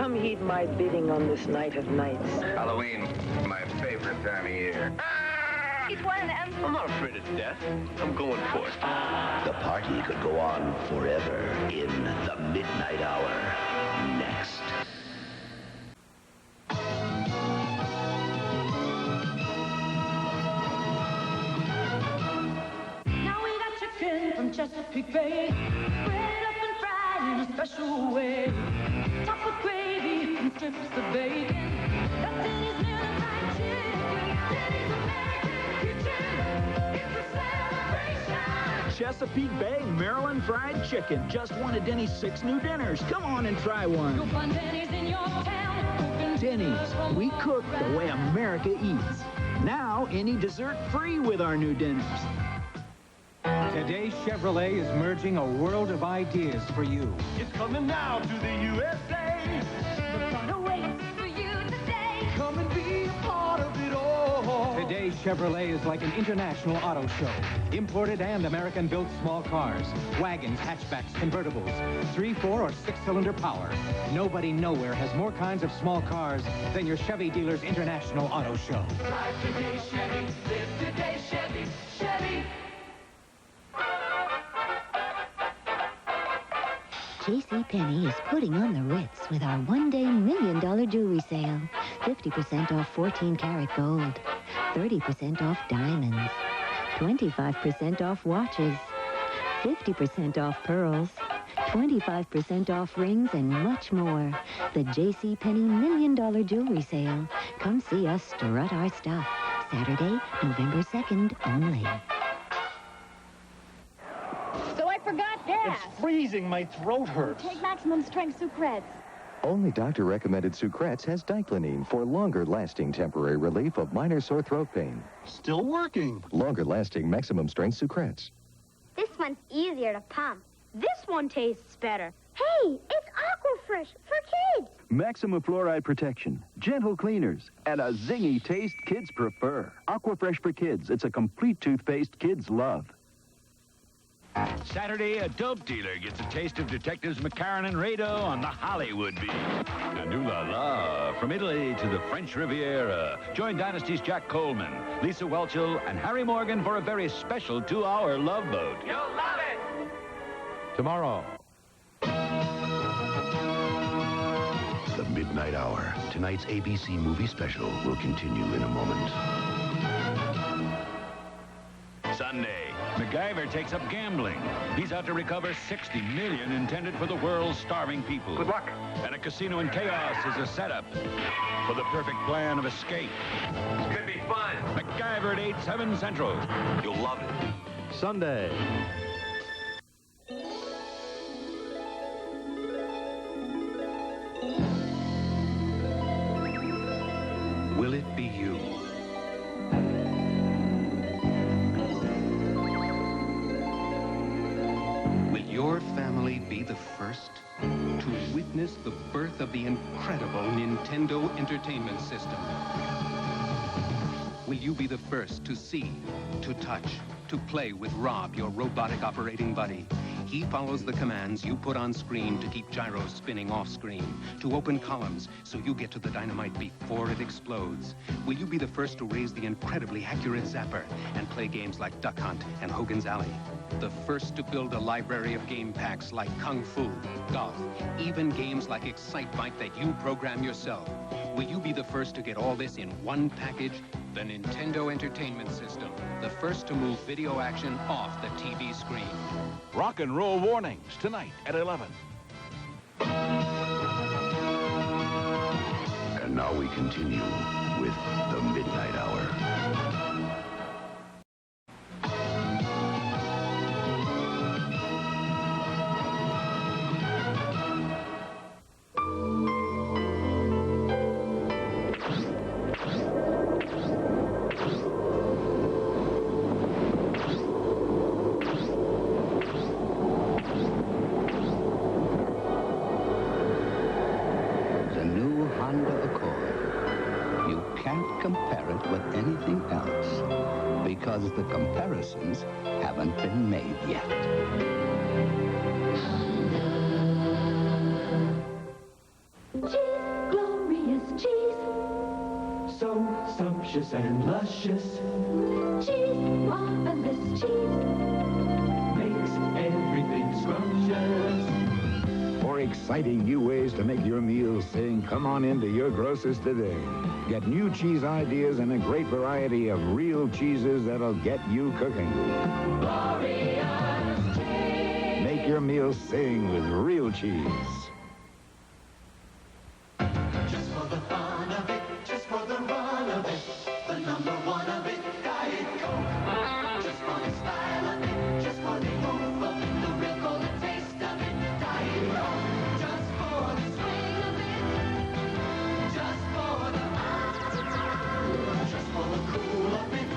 Come heed my bidding on this night of nights. Halloween, my favorite time of year. He's one of them. I'm not afraid of death. I'm going for it. The party could go on forever in the midnight hour. Next. Now we got chicken from Chesapeake Bay, bread up and fried in a special way, topped with gravy and strips of bacon. That's Denny's Maryland fried chicken. Denny's American kitchen. It's a celebration. Chesapeake Bay Maryland fried chicken. Just one of Denny's 6 new dinners. Come on and try one. You'll find Denny's in your town. Denny's, we cook the way America eats. Now, any dessert free with our new dinners. Today, Chevrolet is merging a world of ideas for you. It's coming now to the USA. We're gonna wait for you today. Come and be a part of it all. Today, Chevrolet is like an international auto show. Imported and American-built small cars, wagons, hatchbacks, convertibles, 3-, 4-, or 6-cylinder power. Nobody nowhere has more kinds of small cars than your Chevy dealer's international auto show. Drive today, Chevy. Live today, Chevy. Chevy. JCPenny is putting on the Ritz with our one-day $1 million jewelry sale. 50% off 14-karat gold, 30% off diamonds, 25% off watches, 50% off pearls, 25% off rings, and much more. The JCPenny $1 million jewelry sale. Come see us strut our stuff. Saturday, November 2nd only. So I forgot gas. It's freezing. My throat hurts. Take maximum strength Sucrets. Only doctor-recommended Sucrets has diclonine for longer-lasting temporary relief of minor sore throat pain. Still working. Longer-lasting maximum-strength Sucrets. This one's easier to pump. This one tastes better. Hey, it's Aqua Fresh for kids. Maximum fluoride protection, gentle cleaners, and a zingy taste kids prefer. Aqua Fresh for kids. It's a complete toothpaste kids love. Saturday, a dope dealer gets a taste of Detectives McCarran and Rado on the Hollywood Beef. And ooh la la, from Italy to the French Riviera. Join Dynasty's Jack Coleman, Lisa Welchel, and Harry Morgan for a very special 2-hour love boat. You'll love it. Tomorrow. The midnight hour. Tonight's ABC movie special will continue in a moment. Sunday, MacGyver takes up gambling. He's out to recover $60 million intended for the world's starving people. Good luck. And a casino in chaos is a setup for the perfect plan of escape. This could be fun. MacGyver at 8, 7 Central. You'll love it. Sunday. Will it be you? Will your family be the first to witness the birth of the incredible Nintendo Entertainment System? Will you be the first to see, to touch, to play with Rob, your robotic operating buddy? He follows the commands you put on screen to keep gyros spinning off screen, to open columns so you get to the dynamite before it explodes. Will you be the first to raise the incredibly accurate zapper and play games like Duck Hunt and Hogan's Alley? The first to build a library of game packs like Kung Fu, golf, even games like Excitebike that you program yourself. Will you be the first to get all this in one package? The Nintendo Entertainment System. The first to move video action off the TV screen. Rock and roll warnings tonight at 11. And now we continue with the midnight hour. Because the comparisons haven't been made yet. Jesus. scrumptious and luscious. Cheese, marvelous cheese. Makes everything scrumptious. For exciting new ways to make your meals sing, come on into your grocer's today. Get new cheese ideas and a great variety of real cheeses that'll get you cooking. Glorious cheese. Make your meals sing with real cheese. Just for the fun of it, just for the run of it, the number one of it, Diet Coke. Just for the style of it, just for the oomph of it, the real golden taste of it, Diet Coke. Just for the swing of it, just for the just for the cool of it,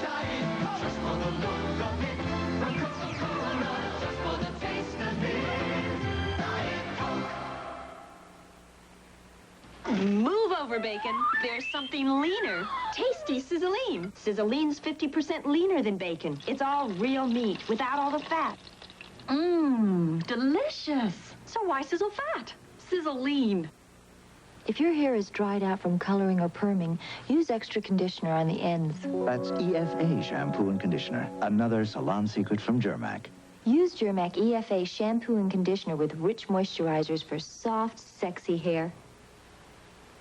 Diet Coke. Just for the look of it, from Coca-Cola, just for the taste of it, Diet Coke. Move over, Bacon. There's something leaner. Tasty Sizzlean. Sizzlean's 50% leaner than bacon. It's all real meat without all the fat. Mmm, delicious. So why sizzle fat? Sizzlean. If your hair is dried out from coloring or perming, use extra conditioner on the ends. That's E.F.A. shampoo and conditioner. Another salon secret from Ghirmack. Use Ghirmack E.F.A. shampoo and conditioner with rich moisturizers for soft, sexy hair.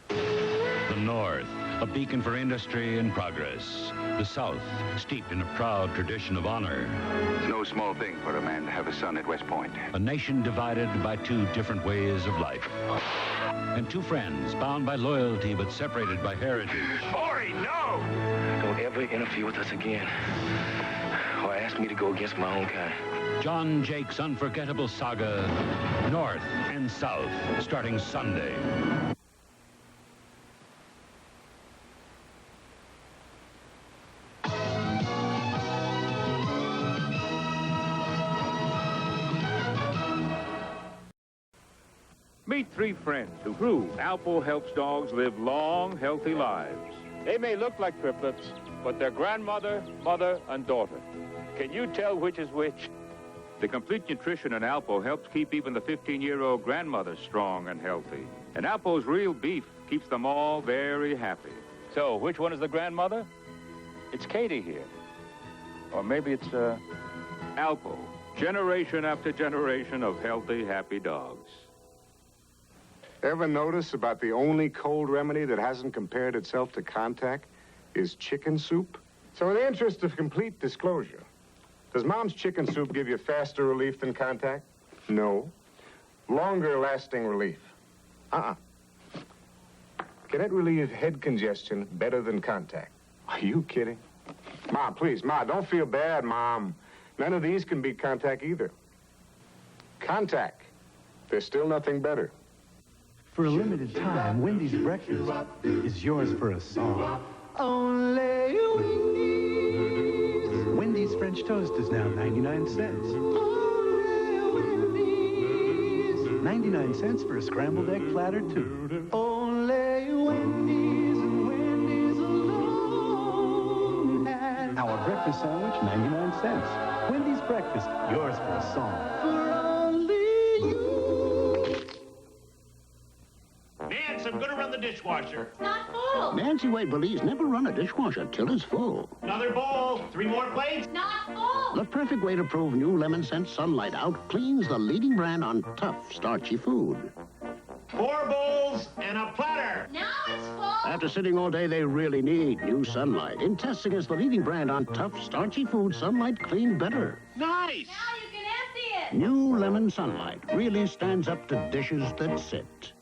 The North, a beacon for industry and progress. The South, steeped in a proud tradition of honor. It's no small thing for a man to have a son at West Point. A nation divided by two different ways of life. And two friends bound by loyalty but separated by heritage. Ori, no! Don't ever interfere with us again. Or ask me to go against my own kind. John Jake's unforgettable saga, North and South, starting Sunday. Meet three friends who prove Alpo helps dogs live long, healthy lives. They may look like triplets, but they're grandmother, mother, and daughter. Can you tell which is which? The complete nutrition in Alpo helps keep even the 15-year-old grandmother strong and healthy. And Alpo's real beef keeps them all very happy. So, which one is the grandmother? It's Katie here. Or maybe it's, Alpo. Generation after generation of healthy, happy dogs. Ever notice about the only cold remedy that hasn't compared itself to Contac is chicken soup? So in the interest of complete disclosure, does Mom's chicken soup give you faster relief than Contac? No. Longer lasting relief? Uh-uh. Can it relieve head congestion better than Contac? Are you kidding? Ma, please, Ma, don't feel bad, Mom. None of these can beat Contac either. Contac. There's still nothing better. For a limited time, Wendy's breakfast is yours for a song. Only Wendy's. Wendy's French toast is now 99 cents. Only Wendy's. 99 cents for a scrambled egg platter, too. Only Wendy's and Wendy's alone. Our breakfast sandwich, 99 cents. Wendy's breakfast, yours for a song. For only you. Nance, I'm gonna run the dishwasher. It's not full. Nancy Wade believes never run a dishwasher till it's full. Another bowl. 3 more plates. Not full. The perfect way to prove new lemon scent Sunlight Out cleans the leading brand on tough, starchy food. 4 bowls and a platter. Now it's full. After sitting all day, they really need new Sunlight. In tests against the leading brand on tough, starchy food, Sunlight cleaned better. Nice. Now you can empty it. New Lemon Sunlight really stands up to dishes that sit.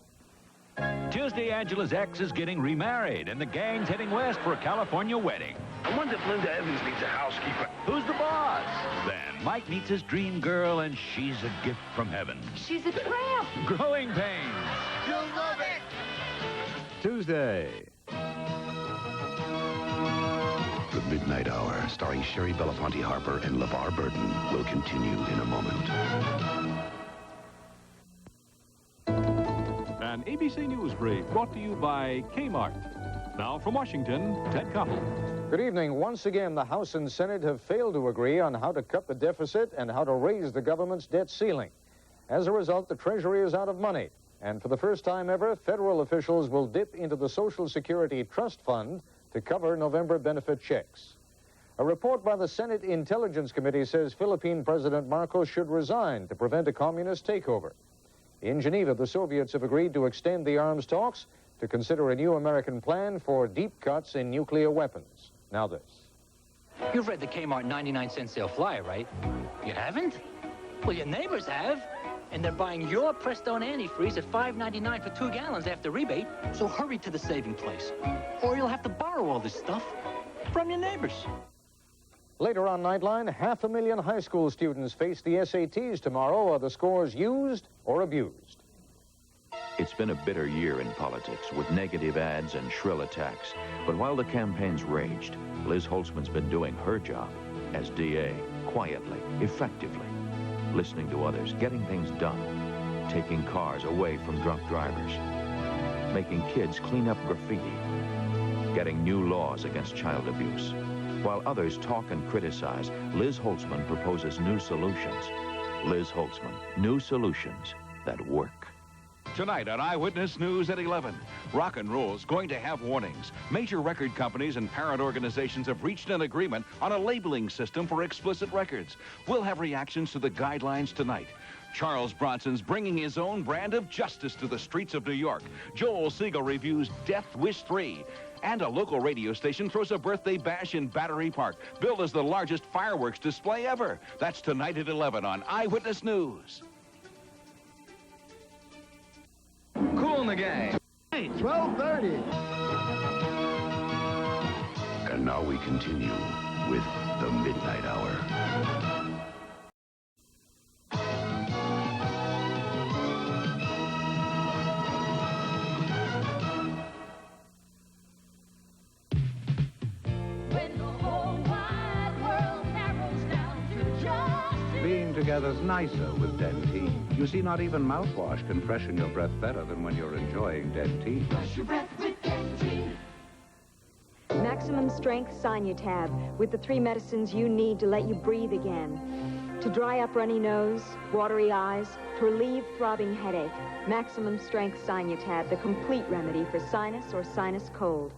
Tuesday, Angela's ex is getting remarried, and the gang's heading west for a California wedding. I wonder if Linda Evans needs a housekeeper. Who's the boss? Then Mike meets his dream girl, and she's a gift from heaven. She's a tramp. Growing pains. You'll love it. Tuesday. The Midnight Hour, starring Sherry Belafonte Harper and LeVar Burton, will continue in a moment. An ABC Newsbrief brought to you by Kmart. Now from Washington, Ted Cottle. Good evening. Once again, the House and Senate have failed to agree on how to cut the deficit and how to raise the government's debt ceiling. As a result, the Treasury is out of money. And for the first time ever, federal officials will dip into the Social Security Trust Fund to cover November benefit checks. A report by the Senate Intelligence Committee says Philippine President Marcos should resign to prevent a communist takeover. In Geneva, the Soviets have agreed to extend the arms talks to consider a new American plan for deep cuts in nuclear weapons. Now this. You've read the Kmart 99-cent sale flyer, right? You haven't? Well, your neighbors have. And they're buying your Prestone antifreeze at $5.99 for 2 gallons after rebate. So hurry to the saving place. Or you'll have to borrow all this stuff from your neighbors. Later on Nightline, 500,000 high school students face the SATs tomorrow. Are the scores used or abused? It's been a bitter year in politics with negative ads and shrill attacks. But while the campaigns raged, Liz Holtzman's been doing her job as DA, quietly, effectively, listening to others, getting things done, taking cars away from drunk drivers, making kids clean up graffiti, getting new laws against child abuse. While others talk and criticize, Liz Holtzman proposes new solutions. Liz Holtzman, new solutions that work. Tonight on Eyewitness News at 11, rock and roll's going to have warnings. Major record companies and parent organizations have reached an agreement on a labeling system for explicit records. We'll have reactions to the guidelines tonight. Charles Bronson's bringing his own brand of justice to the streets of New York. Joel Siegel reviews Death Wish 3. And a local radio station throws a birthday bash in Battery Park, billed as the largest fireworks display ever. That's tonight at 11 on Eyewitness News. Cool in the gang. Hey, 12:30. And now we continue with the Midnight Hour. Being together's nicer with Denty. You see, not even mouthwash can freshen your breath better than when you're enjoying Denty. Brush your breath with Denty. Maximum strength Sinutab with the 3 medicines you need to let you breathe again. To dry up runny nose, watery eyes, to relieve throbbing headache. Maximum strength Sinutab, the complete remedy for sinus or sinus cold.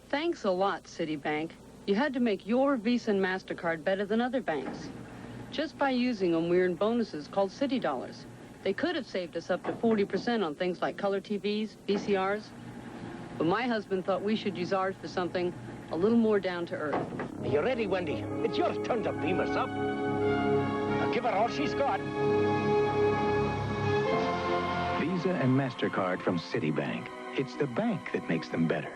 Thanks a lot, Citibank. You had to make your Visa and MasterCard better than other banks. Just by using them, we earned bonuses called Citi Dollars. They could have saved us up to 40% on things like color TVs, VCRs. But my husband thought we should use ours for something a little more down to earth. Are you ready, Wendy? It's your turn to beam us up. Now give her all she's got. Visa and MasterCard from Citibank. It's the bank that makes them better.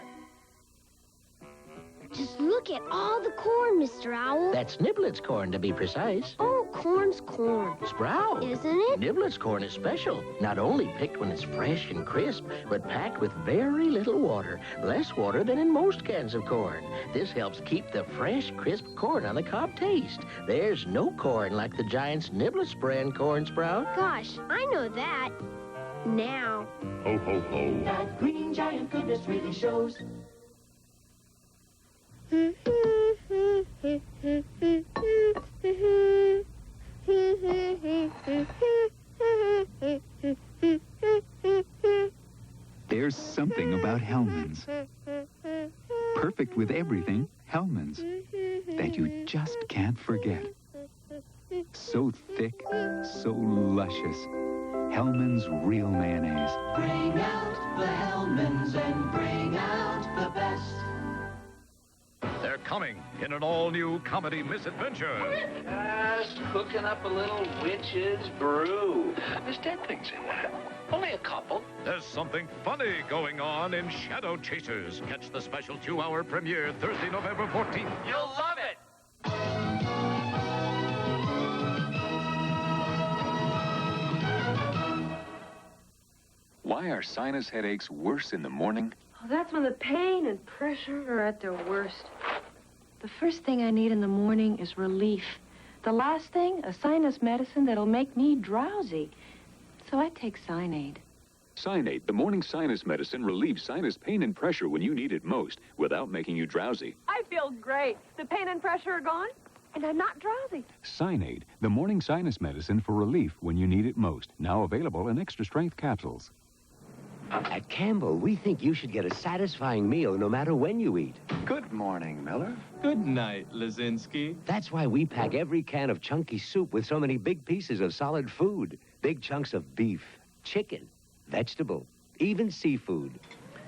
Just look at all the corn, Mr. Owl. That's Niblets corn, to be precise. Oh, corn's corn. Sprout. Isn't it? Niblets corn is special. Not only picked when it's fresh and crisp, but packed with very little water. Less water than in most cans of corn. This helps keep the fresh, crisp corn on the cob taste. There's no corn like the Giant's Niblets brand corn, Sprout. Gosh, I know that. Now. Ho, ho, ho. That Green Giant goodness really shows. There's something about Hellman's. Perfect with everything, Hellman's. That you just can't forget. So thick, so luscious. Hellman's Real Mayonnaise. Bring out the Hellmans and bring out the best. They're coming in an all-new comedy misadventure. Just cooking up a little witch's brew. There's dead things in there. Only a couple. There's something funny going on in Shadow Chasers. Catch the special 2-hour premiere Thursday, November 14th. You'll love it. Why are sinus headaches worse in the morning? Oh, that's when the pain and pressure are at their worst. The first thing I need in the morning is relief. The last thing, a sinus medicine that'll make me drowsy. So I take Sinead. Sinead, the morning sinus medicine, relieves sinus pain and pressure when you need it most without making you drowsy. I feel great. The pain and pressure are gone, and I'm not drowsy. Sinead, the morning sinus medicine for relief when you need it most. Now available in extra-strength capsules. At Campbell, we think you should get a satisfying meal no matter when you eat. Good morning, Miller. Good night, Lazinski. That's why we pack every can of chunky soup with so many big pieces of solid food. Big chunks of beef, chicken, vegetable, even seafood.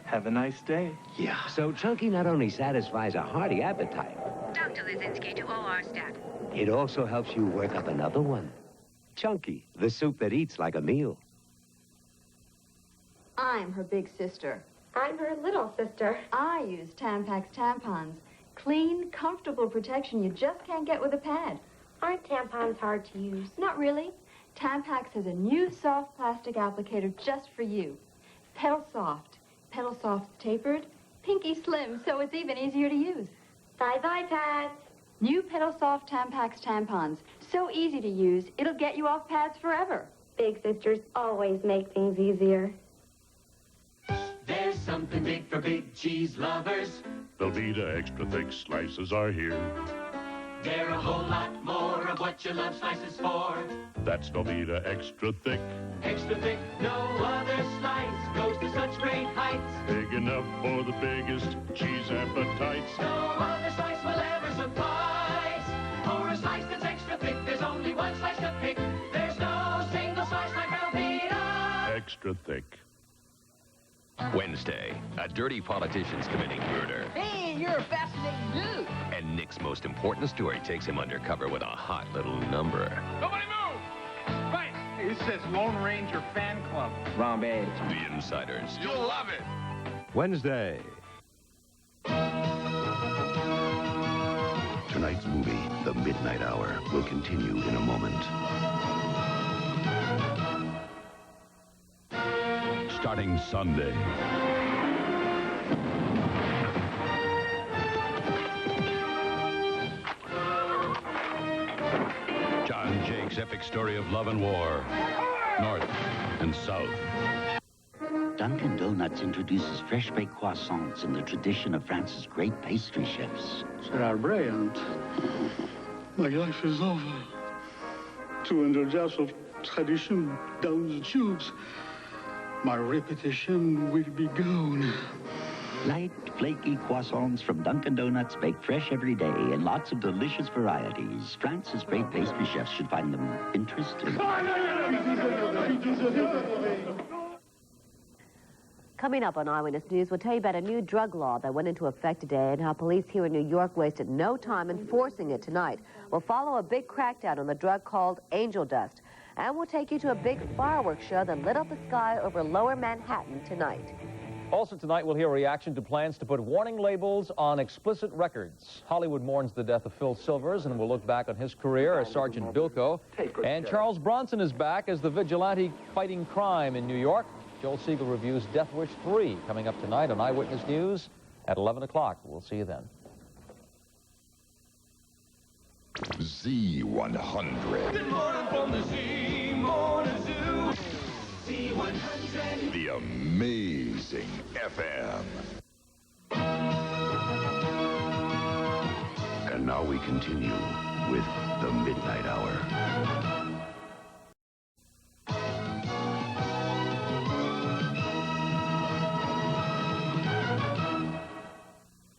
Have a nice day. Yeah. So Chunky not only satisfies a hearty appetite, Dr. Lazinski to OR staff. it also helps you work up another one. Chunky, the soup that eats like a meal. I'm her big sister. I'm her little sister. I use Tampax tampons. Clean, comfortable protection you just can't get with a pad. Aren't tampons hard to use? Not really. Tampax has a new soft plastic applicator just for you. Pedal Soft. Pedal Soft's tapered, pinky slim, so it's even easier to use. Bye-bye, pads. New Pedal Soft Tampax tampons. So easy to use, it'll get you off pads forever. Big sisters always make things easier. There's something big for big cheese lovers. Velveeta extra thick slices are here. They're a whole lot more of what you love slices for. That's Velveeta extra thick. Extra thick, no other slice goes to such great heights. Big enough for the biggest cheese appetites. No other slice will ever suffice. For a slice that's extra thick, there's only one slice to pick. There's no single slice like Velveeta. Extra thick. Wednesday, a dirty politician's committing murder. Hey, you're a fascinating dude. And Nick's most important story takes him undercover with a hot little number. Nobody move! Right. It says Lone Ranger Fan Club. Wrong badge. The Insiders. You'll love it. Wednesday. Tonight's movie, The Midnight Hour, will continue in a moment. Starting Sunday. John Jake's epic story of love and war, North and South. Dunkin' Donuts introduces fresh-baked croissants in the tradition of France's great pastry chefs. They are brilliant. My life is over. 200 years of tradition down the tubes. My reputation will be gone. Light, flaky croissants from Dunkin' Donuts, baked fresh every day in lots of delicious varieties. France's great pastry chefs should find them interesting. Coming up on Eyewitness News, we'll tell you about a new drug law that went into effect today and how police here in New York wasted no time enforcing it tonight. We'll follow a big crackdown on the drug called angel dust. And we'll take you to a big fireworks show that lit up the sky over Lower Manhattan tonight. Also tonight, we'll hear a reaction to plans to put warning labels on explicit records. Hollywood mourns the death of Phil Silvers, and we'll look back on his career as Sergeant Bilko. And Charles Bronson is back as the vigilante fighting crime in New York. Joel Siegel reviews Death Wish 3 coming up tonight on Eyewitness News at 11 o'clock. We'll see you then. Z100. Good morning from the Z Morning Zoo. Z100. The amazing FM. And now we continue with The Midnight Hour.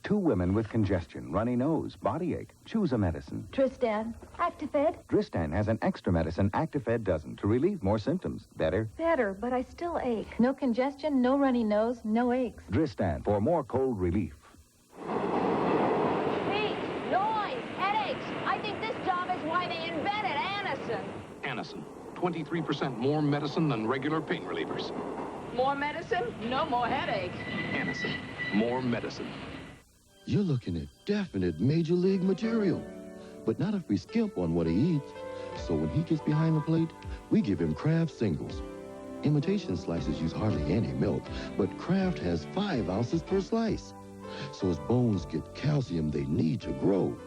Two women with congestion, runny nose, body ache. Choose a medicine. Tristan. Actifed. Dristan has an extra medicine Actifed doesn't to relieve more symptoms. Better? Better, but I still ache. No congestion, no runny nose, no aches. Dristan for more cold relief. Heat, noise, headaches. I think this job is why they invented Anacin. Anacin. 23% more medicine than regular pain relievers. More medicine, no more headache. Anacin. More medicine. You're looking at definite major league material. But not if we skimp on what he eats. So when he gets behind the plate, we give him Kraft singles. Imitation slices use hardly any milk, but Kraft has 5 ounces per slice. So his bones get calcium they need to grow.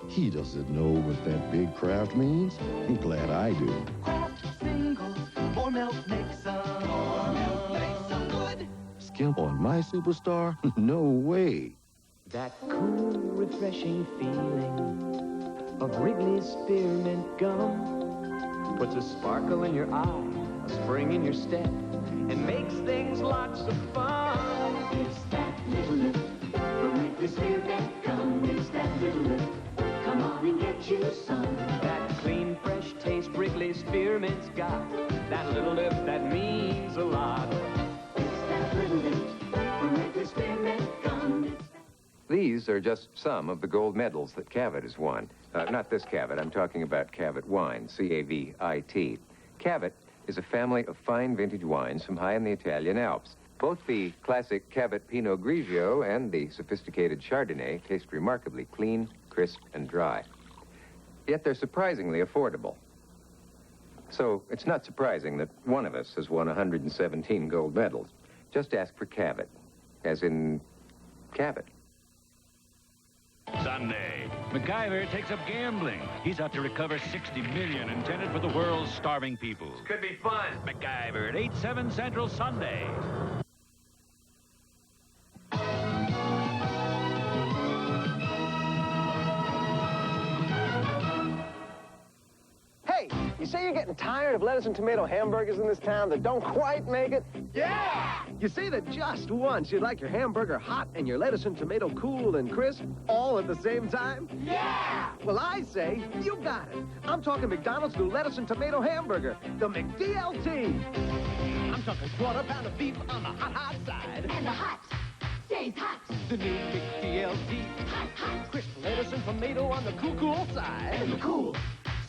He doesn't know what that big Kraft means. I'm glad I do. Kraft singles. More milk makes some. More milk makes some good. Skimp on my superstar? No way. That cool, refreshing feeling of Wrigley's Spearmint Gum puts a sparkle in your eye, a spring in your step, and makes things lots of fun. It's that little lift from Wrigley's Spearmint Gum. It's that little lift. Come on and get you some. That clean, fresh taste Wrigley's Spearmint's got. That little lift that means a lot. It's that little lift from Wrigley's Spearmint Gum. These are just some of the gold medals that Cavit has won. Not this Cavit, I'm talking about Cavit Wine, C-A-V-I-T. Cavit is a family of fine vintage wines from high in the Italian Alps. Both the classic Cavit Pinot Grigio and the sophisticated Chardonnay taste remarkably clean, crisp, and dry. Yet they're surprisingly affordable. So it's not surprising that one of us has won 117 gold medals. Just ask for Cavit, as in Cavit. Sunday, MacGyver takes up gambling. He's out to recover $60 million intended for the world's starving people. Could be fun. MacGyver at 8/7 Central Sunday. Hey, you say you're getting tired of lettuce and tomato hamburgers in this town that don't quite make it? Yeah! You say that just once you'd like your hamburger hot and your lettuce and tomato cool and crisp all at the same time? Yeah! Well, I say you got it. I'm talking McDonald's new lettuce and tomato hamburger, the McDLT. I'm talking quarter pound of beef on the hot side. And the hot stays hot. The new McDLT. Hot, hot. Crisp lettuce and tomato on the cool side. And the cool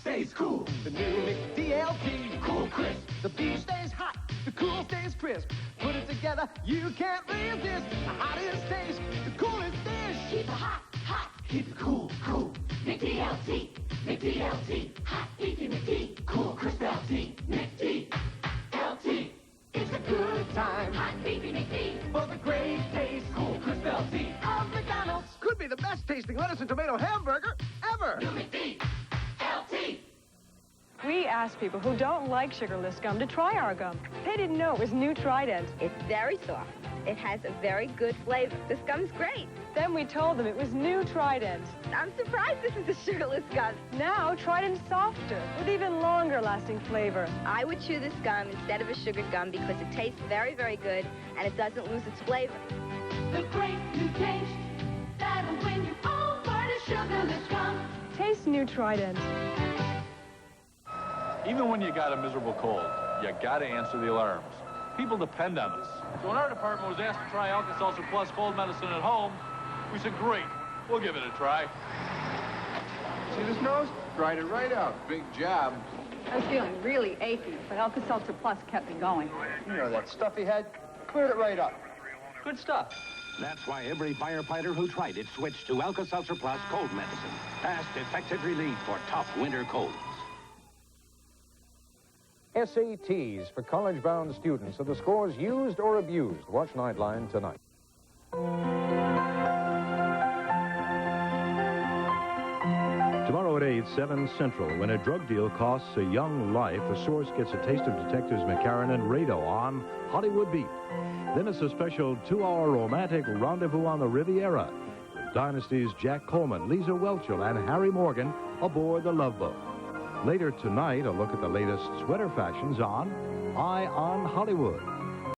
stays cool. The new McDLT. Cool crisp. The beef stays hot, the cool stays crisp. Put it together, you can't resist. The hottest taste, the coolest dish. Keep it hot, hot. Keep it cool, cool. McDLT, McDLT. Hot, beefy McD. Cool, crisp LT. McDLT. It's a good time. Hot, beefy McD. For the great taste, Cool, crisp LT. of McDonald's. Could be the best tasting lettuce and tomato hamburger ever. New McDLT. We asked people who don't like sugarless gum to try our gum. They didn't know it was new Trident. It's very soft. It has a very good flavor. This gum's great. Then we told them it was new Trident. I'm surprised this is a sugarless gum. Now Trident's softer, with even longer lasting flavor. I would chew this gum instead of a sugared gum because it tastes very, very good and it doesn't lose its flavor. The great new taste that'll win you over to sugarless gum. Taste new Trident. Even when you got a miserable cold, you gotta answer the alarms. People depend on us. So when our department was asked to try Alka-Seltzer Plus cold medicine at home, we said, great, we'll give it a try. See this nose? Dried it right out. Big job. I was feeling really achy, but Alka-Seltzer Plus kept me going. You know that stuffy head? Cleared it right up. Good stuff. That's why every firefighter who tried it switched to Alka-Seltzer Plus cold medicine. Fast, effective relief for tough winter colds. SATs for college-bound students are the scores used or abused. Watch Nightline tonight. Tomorrow at 8, 7 Central, when a drug deal costs a young life, a source gets a taste of Detectives McCarran and Rado on Hollywood Beat. Then it's a special 2-hour romantic rendezvous on the Riviera with Dynasty's Jack Coleman, Lisa Welchel, and Harry Morgan aboard the Love Boat. Later tonight, a look at the latest sweater fashions on Eye on Hollywood.